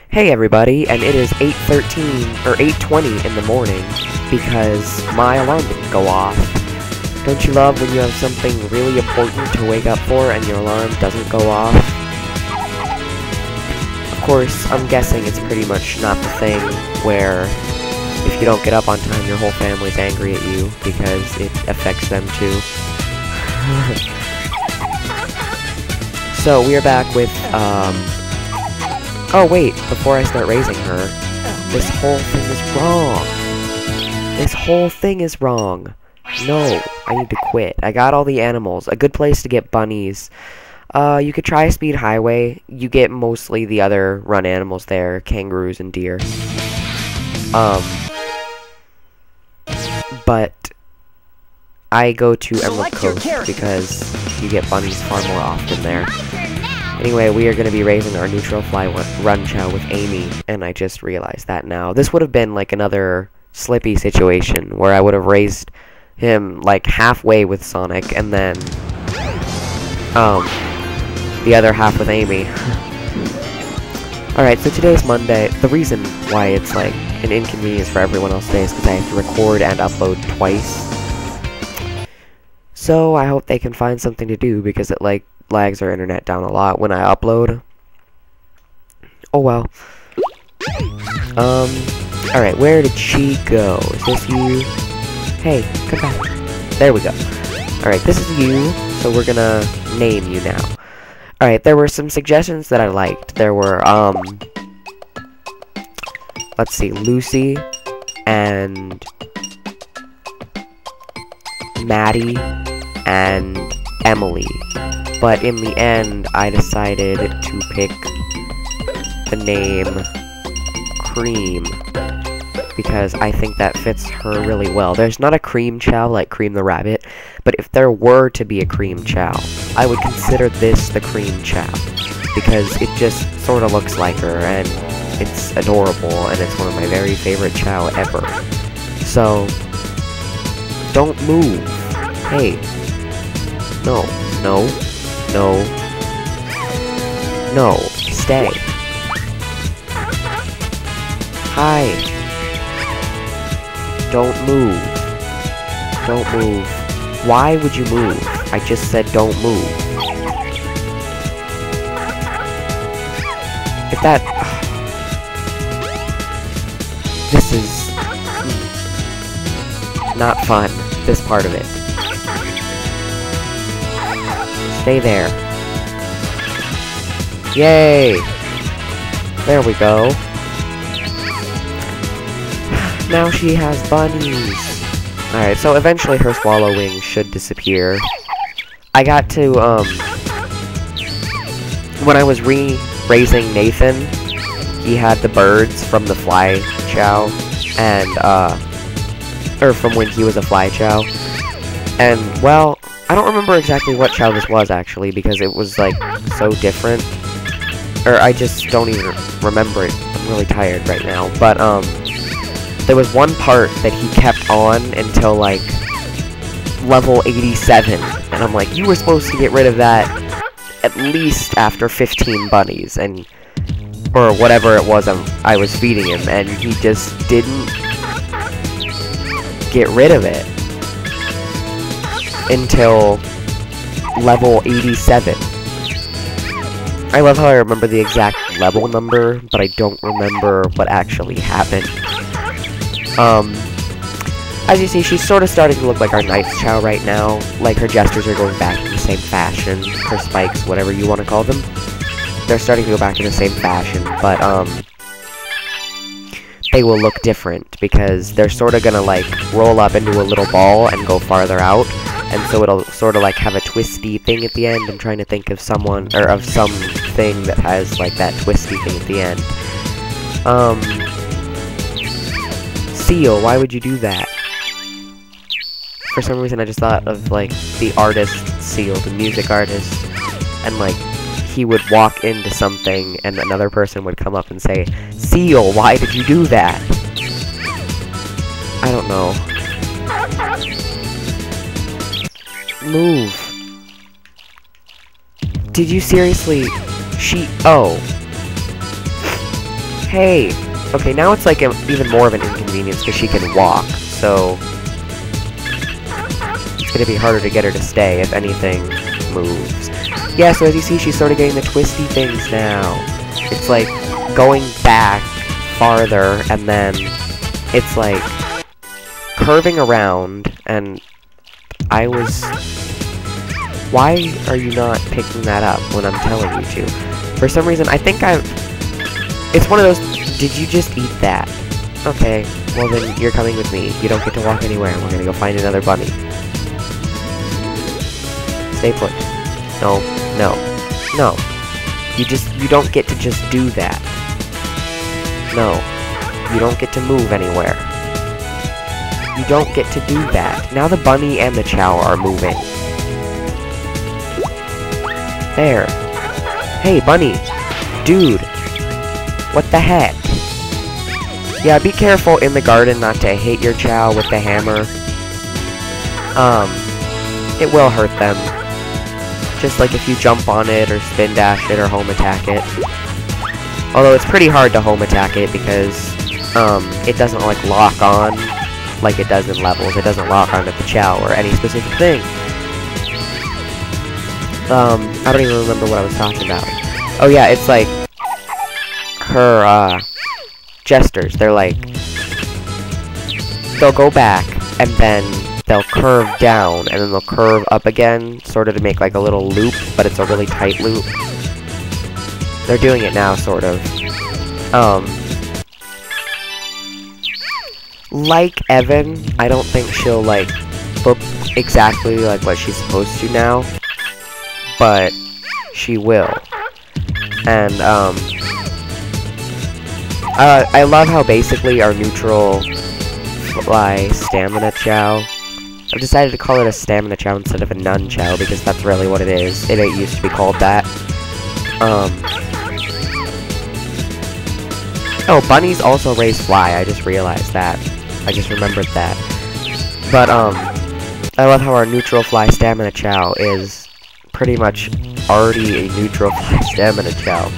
Hey everybody, and it is 8:13 or 8:20 in the morning because my alarm didn't go off. Don't you love when you have something really important to wake up for and your alarm doesn't go off? Of course, I'm guessing it's pretty much not the thing where if you don't get up on time your whole family's angry at you because it affects them too. So we are back with oh wait, before I start raising her, this whole thing is wrong. This whole thing is wrong. No, I need to quit. I got all the animals. A good place to get bunnies. You could try Speed Highway. You get mostly the other run animals there, kangaroos and deer. But I go to Emerald Coast because you get bunnies far more often there. Anyway, we are going to be raising our neutral fly run Chao with Amy, and I just realized that now. This would have been like another Slippy situation, where I would have raised him like halfway with Sonic, and then the other half with Amy. Alright, so today's Monday. The reason why it's like an inconvenience for everyone else today is because I have to record and upload twice. So I hope they can find something to do, because it like lags our internet down a lot when I upload. Oh well. Alright, where did she go? Is this you? Hey, come back. There we go. Alright, this is you, so we're gonna name you now. Alright, there were some suggestions that I liked. There were, let's see, Lucy, and Maddie, and Emily. But in the end, I decided to pick the name Cream, because I think that fits her really well. There's not a Cream Chao like Cream the Rabbit, but if there were to be a Cream Chao, I would consider this the Cream Chao, because it just sort of looks like her, and it's adorable, and it's one of my very favorite Chao ever. So, don't move. Hey. No. No. No. No. Stay. Hi. Don't move. Don't move. Why would you move? I just said don't move. If that... This is... not fun. This part of it. Stay there. Yay! There we go. Now she has bunnies. Alright, so eventually her swallow wings should disappear. I got to, when I was raising Nathan, he had the birds from the fly Chao, and, or from when he was a fly Chao. And, well, I don't remember exactly what Chao this was, actually, because it was, like, so different. Or, I just don't even remember it. I'm really tired right now. But, there was one part that he kept on until, like, level 87. And I'm like, you were supposed to get rid of that at least after 15 bunnies. And, or whatever it was I was feeding him. And he just didn't get rid of it until level 87. I love how I remember the exact level number, but I don't remember what actually happened. As you see, she's sort of starting to look like our Knight's Chao right now. Like, her gestures are going back in the same fashion. Her spikes, whatever you want to call them. They're starting to go back in the same fashion, but, they will look different, because they're sort of gonna, like, roll up into a little ball and go farther out. And so it'll sort of like have a twisty thing at the end. I'm trying to think of someone, or of something that has like that twisty thing at the end. Seal, why would you do that? For some reason I just thought of like the artist Seal, the music artist, and like he would walk into something and another person would come up and say, Seal, why did you do that? I don't know. Move. Did you seriously... Oh. hey, okay, now it's like even more of an inconvenience because she can walk, so it's gonna be harder to get her to stay if anything moves. Yeah, so as you see, she's sort of getting the twisty things now. It's like going back farther, and then it's like curving around, and why are you not picking that up when I'm telling you to? For some reason, I think it's one of those, did you just eat that? Okay, well then you're coming with me. You don't get to walk anywhere. We're gonna go find another bunny. Stay put. No, no, no. You don't get to just do that. No. You don't get to move anywhere. You don't get to do that. Now the bunny and the Chao are moving. There. Hey, bunny. Dude. What the heck? Yeah, be careful in the garden not to hit your Chao with the hammer. It will hurt them. Just like if you jump on it, or spin dash it, or home attack it. Although it's pretty hard to home attack it because, it doesn't, like, lock on like it does in levels. It doesn't lock onto the Chao or any specific thing. I don't even remember what I was talking about. Oh yeah, it's like her, gestures. They're like, they'll go back, and then they'll curve down, and then they'll curve up again, sort of to make like a little loop, but it's a really tight loop. They're doing it now, sort of. Like Evan, I don't think she'll, like, flip exactly like what she's supposed to now, but she will. And, I love how basically our neutral fly stamina Chao, I've decided to call it a stamina Chao instead of a nun Chao, because that's really what it is. It used to be called that. Oh, bunnies also raise fly, I just realized that. I just remembered that. But, I love how our neutral fly stamina Chao is pretty much already a neutral fly stamina Chao.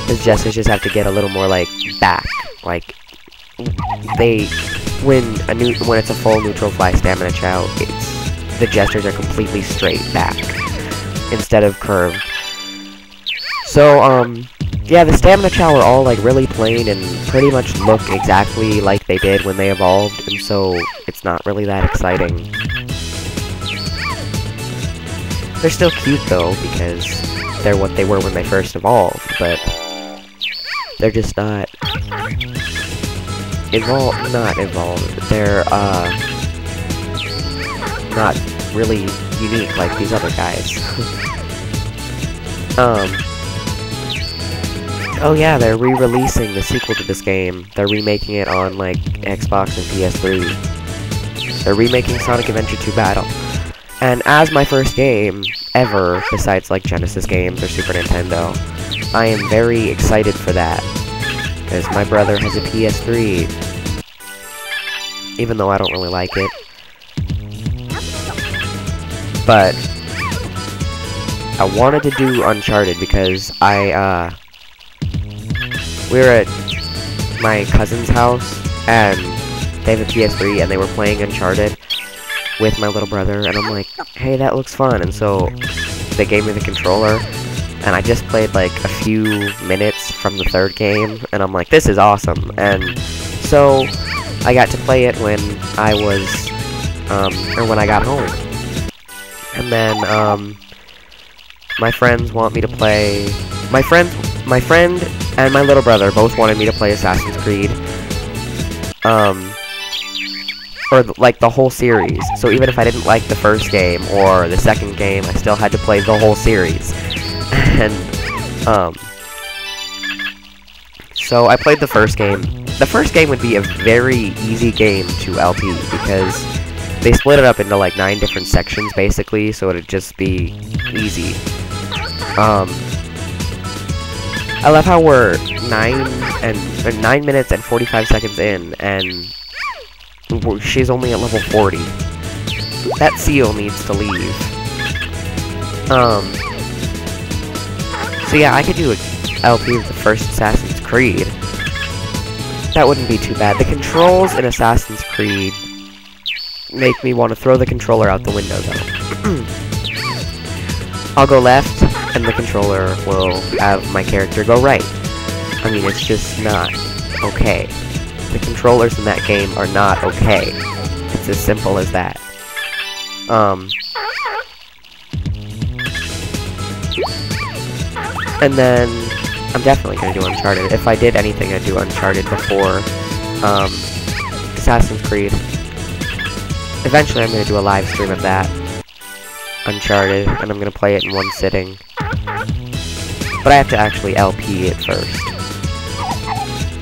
His gestures just have to get a little more, like, back. Like, when it's a full neutral fly stamina Chao, the gestures are completely straight back, instead of curved. So, yeah, the stamina Chao are all, like, really plain and pretty much look exactly like they did when they evolved, and so it's not really that exciting. They're still cute, though, because they're what they were when they first evolved, but they're just not evolved. They're, not really unique like these other guys. Oh yeah, they're re-releasing the sequel to this game. They're remaking it on, like, Xbox and PS3. They're remaking Sonic Adventure 2 Battle. And as my first game ever, besides, like, Genesis games or Super Nintendo, I am very excited for that. Because my brother has a PS3. Even though I don't really like it. But I wanted to do Uncharted because we were at my cousin's house, and they have a PS3, and they were playing Uncharted with my little brother, and I'm like, hey, that looks fun, and so they gave me the controller, and I just played, like, a few minutes from the third game, and I'm like, this is awesome, and so I got to play it when I was, or when I got home, and then, my friends want me to play, my friend and my little brother both wanted me to play Assassin's Creed, or, like, the whole series. So even if I didn't like the first game or the second game, I still had to play the whole series. And, so I played the first game. The first game would be a very easy game to LP, because they split it up into, like, 9 different sections, basically, so it'd just be easy. I love how we're 9 minutes and 45 seconds in, and she's only at level 40. That seal needs to leave. So yeah, I could do a LP of the first Assassin's Creed, that wouldn't be too bad. The controls in Assassin's Creed make me want to throw the controller out the window, though. I'll go left, and the controller will have my character go right. I mean, it's just not okay. The controllers in that game are not okay. It's as simple as that. And then, I'm definitely going to do Uncharted. If I did anything, I'd do Uncharted before, Assassin's Creed. Eventually, I'm going to do a live stream of that. Uncharted, and I'm going to play it in one sitting. But I have to actually LP it first.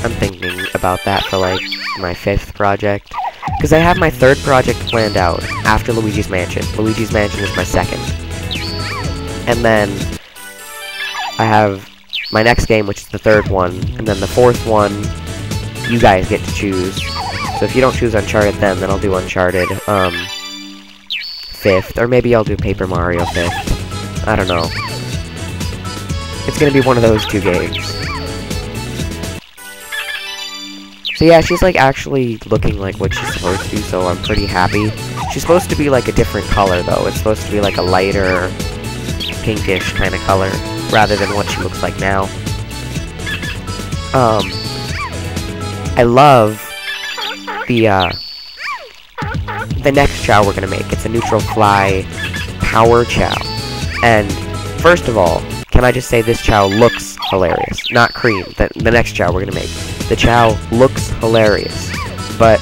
I'm thinking about that for, like, my 5th project. Because I have my 3rd project planned out after Luigi's Mansion. Luigi's Mansion is my 2nd. And then I have my next game, which is the 3rd one, and then the 4th one, you guys get to choose. So if you don't choose Uncharted then I'll do Uncharted, 5th, or maybe I'll do Paper Mario 5th. I don't know. It's gonna be one of those 2 games. So yeah, she's like actually looking like what she's supposed to, so I'm pretty happy. She's supposed to be like a different color though. It's supposed to be like a lighter, pinkish kind of color, rather than what she looks like now. I love the next Chao we're gonna make. It's a neutral fly power Chao. And first of all, can I just say this Chao looks hilarious. Not Cream, the next Chao we're gonna make. The Chao looks hilarious. But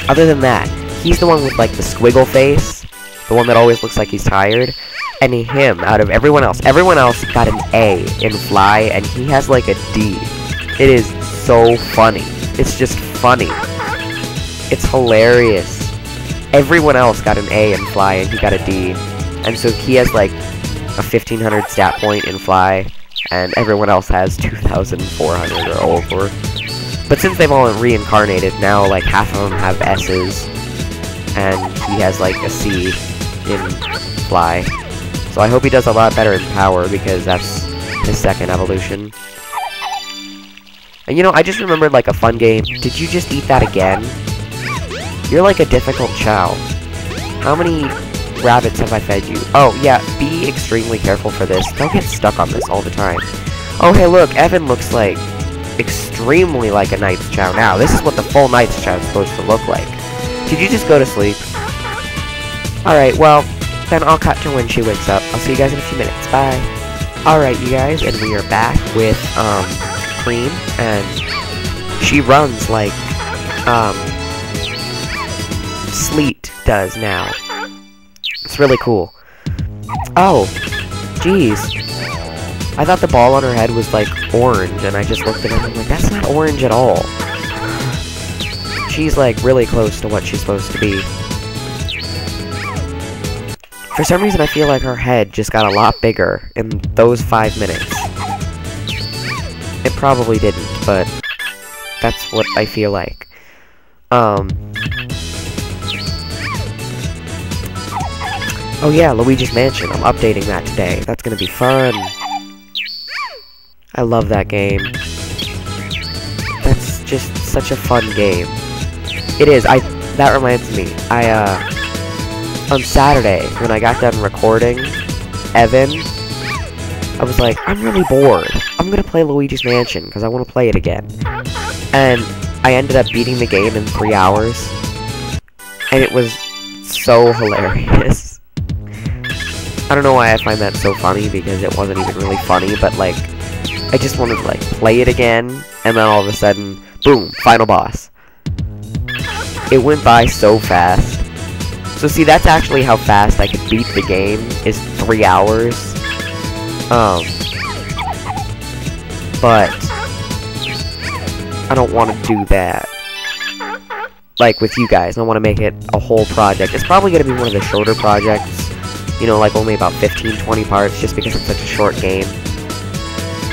other than that, he's the one with like the squiggle face, the one that always looks like he's tired. And him, out of everyone else got an A in Fly, and he has like a D. It is so funny. It's just funny. It's hilarious. Everyone else got an A in Fly, and he got a D. And so he has like a 1500 stat point in Fly, and everyone else has 2400 or over. But since they've all reincarnated, now like half of them have S's, and he has like a C in Fly. So I hope he does a lot better in Power, because that's his 2nd evolution. And you know, I just remembered like a fun game. Did you just eat that again? You're like a difficult Chao. How many rabbits have I fed you? Oh, yeah, be extremely careful for this. Don't get stuck on this all the time. Oh, hey, look, Evan looks like extremely like a Knight's Chao now. This is what the full Knight's Chao is supposed to look like. Did you just go to sleep? Alright, well, then I'll cut to when she wakes up. I'll see you guys in a few minutes. Bye. Alright, you guys, and we are back with, Cream, and she runs like, Sleet does now. It's really cool. Oh, jeez. I thought the ball on her head was, like, orange, and I just looked at it and I'm like, that's not orange at all. She's, like, really close to what she's supposed to be. For some reason, I feel like her head just got a lot bigger in those 5 minutes. It probably didn't, but that's what I feel like. Oh yeah, Luigi's Mansion. I'm updating that today. That's gonna be fun. I love that game. That's just such a fun game. It is. That reminds me. On Saturday, when I got done recording Evan, I was like, I'm really bored. I'm gonna play Luigi's Mansion, because I want to play it again. And I ended up beating the game in 3 hours. And it was so hilarious. I don't know why I find that so funny, because it wasn't even really funny, but, like, I just wanted to, like, play it again, and then all of a sudden, boom, final boss. It went by so fast. So see, that's actually how fast I could beat the game, is 3 hours. But I don't want to do that. Like with you guys, I want to make it a whole project. It's probably going to be one of the shorter projects. You know, like only about 15-20 parts, just because it's such a short game.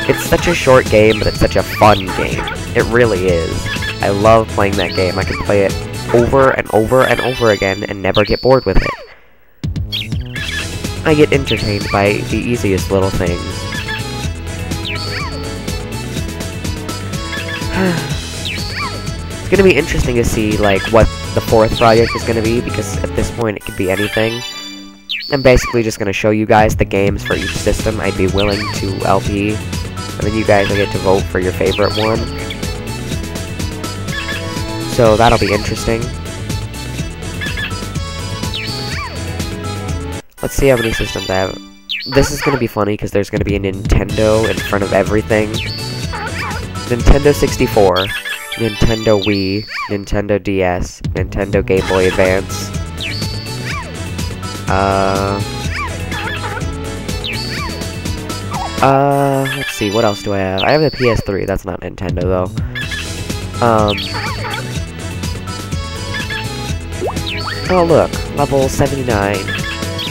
It's such a short game, but it's such a fun game. It really is. I love playing that game. I can play it over and over and over again and never get bored with it. I get entertained by the easiest little things. It's gonna be interesting to see, like, what the 4th project is gonna be, because at this point it could be anything. I'm basically just gonna show you guys the games for each system I'd be willing to LP, and then you guys will get to vote for your favorite one. So that'll be interesting. Let's see how many systems I have. This is gonna be funny, because there's gonna be a Nintendo in front of everything. Nintendo 64. Nintendo Wii, Nintendo DS, Nintendo Game Boy Advance. Let's see, what else do I have? I have the PS3, that's not Nintendo though. Oh look, level 79.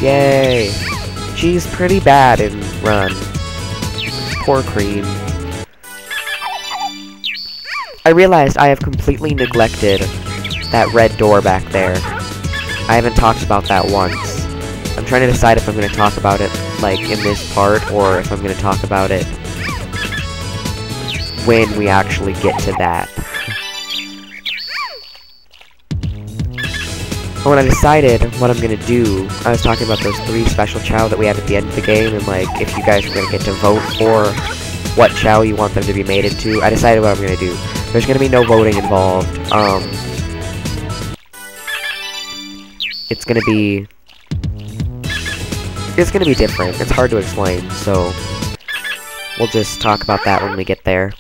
Yay! She's pretty bad in Run. Poor Cream. I realized I have completely neglected that red door back there. I haven't talked about that once. I'm trying to decide if I'm going to talk about it, like, in this part, or if I'm going to talk about it when we actually get to that. When I decided what I'm going to do, I was talking about those 3 special Chao that we have at the end of the game, and, like, if you guys are going to get to vote for what Chao you want them to be made into, I decided what I'm going to do. There's gonna be no voting involved. It's gonna be different. It's hard to explain, so we'll just talk about that when we get there.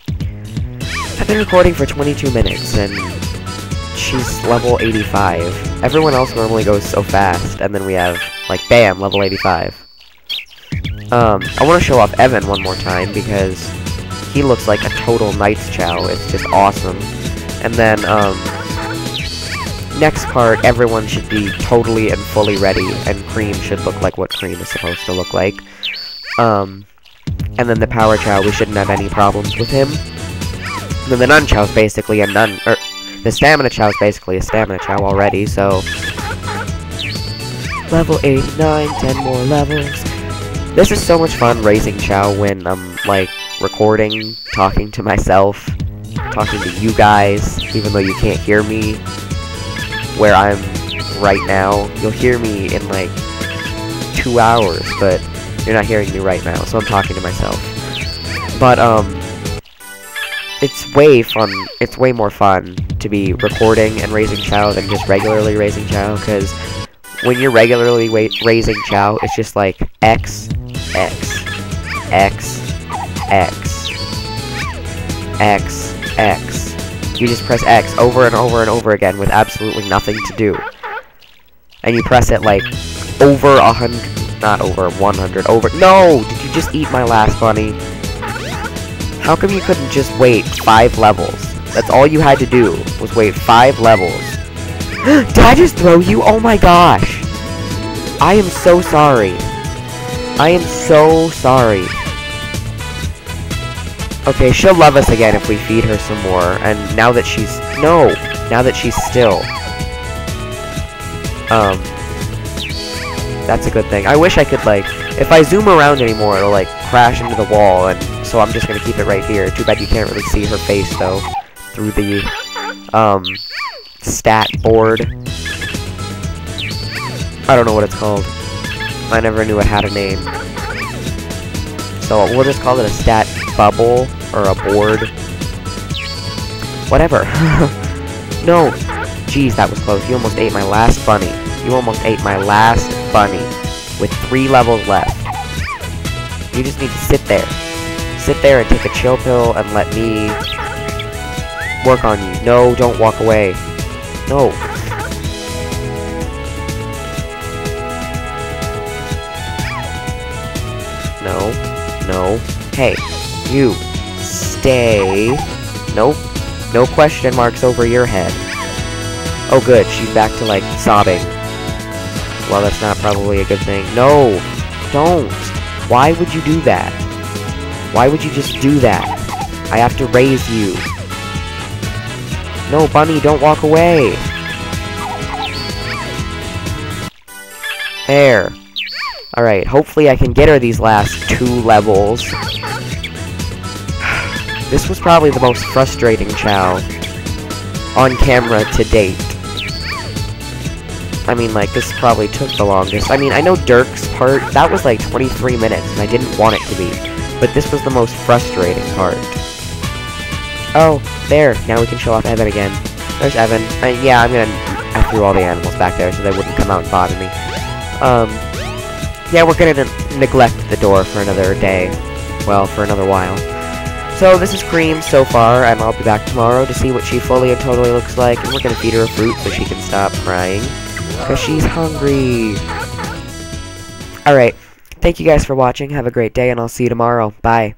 I've been recording for 22 minutes, and she's level 85. Everyone else normally goes so fast, and then we have, like, bam, level 85. I want to show off Evan one more time, because he looks like a total Knight's Chao. It's just awesome. And then, next part, everyone should be totally and fully ready, and Cream should look like what Cream is supposed to look like. And then the Power Chao, we shouldn't have any problems with him. And then the Nun Chao's basically a Nun, or, the Stamina Chao's basically a Stamina Chao already, so... Level 89, 10 more levels. This is so much fun raising Chao when I'm, like, recording, talking to myself, talking to you guys, even though you can't hear me where I'm right now. You'll hear me in like 2 hours, but you're not hearing me right now, so I'm talking to myself. But it's way more fun to be recording and raising Chao than just regularly raising Chao, because when you're regularly raising Chao, it's just like X, X, X, X, X, X. You just press X over and over and over again with absolutely nothing to do. And you press it like over 100, not over 100, over, no! Did you just eat my last bunny? How come you couldn't just wait 5 levels? That's all you had to do, was wait 5 levels. Did I just throw you? Oh my gosh! I am so sorry. I am so sorry. Okay, she'll love us again if we feed her some more, and now that she's... No! Now that she's still. That's a good thing. I wish I could, like... If I zoom around anymore, it'll, like, crash into the wall, and so I'm just gonna keep it right here. Too bad you can't really see her face, though, through the, stat board. I don't know what it's called. I never knew it had a name. So we'll just call it a stat bubble, or a board. Whatever. No! Jeez, that was close. You almost ate my last bunny. You almost ate my last bunny. With 3 levels left. You just need to sit there. Sit there and take a chill pill and let me work on you. No, don't walk away. No. No. No. Hey, you. Stay. Nope. No question marks over your head. Oh good, she's back to, like, sobbing. Well, that's not probably a good thing. No! Don't! Why would you do that? Why would you just do that? I have to raise you. No, Bunny, don't walk away! There. Alright, hopefully I can get her these last 2 levels. This was probably the most frustrating Chao. on camera to date. I mean, like, this probably took the longest. I mean, I know Dirk's part, that was like 23 minutes, and I didn't want it to be. But this was the most frustrating part. Oh, there. Now we can show off Evan again. There's Evan. Yeah, I threw all the animals back there so they wouldn't come out and bother me. Yeah, we're gonna neglect the door for another day. Well, for another while. So, this is Cream so far, and I'll be back tomorrow to see what she fully and totally looks like, and we're gonna feed her a fruit so she can stop crying. Because she's hungry. Alright. Thank you guys for watching. Have a great day, and I'll see you tomorrow. Bye.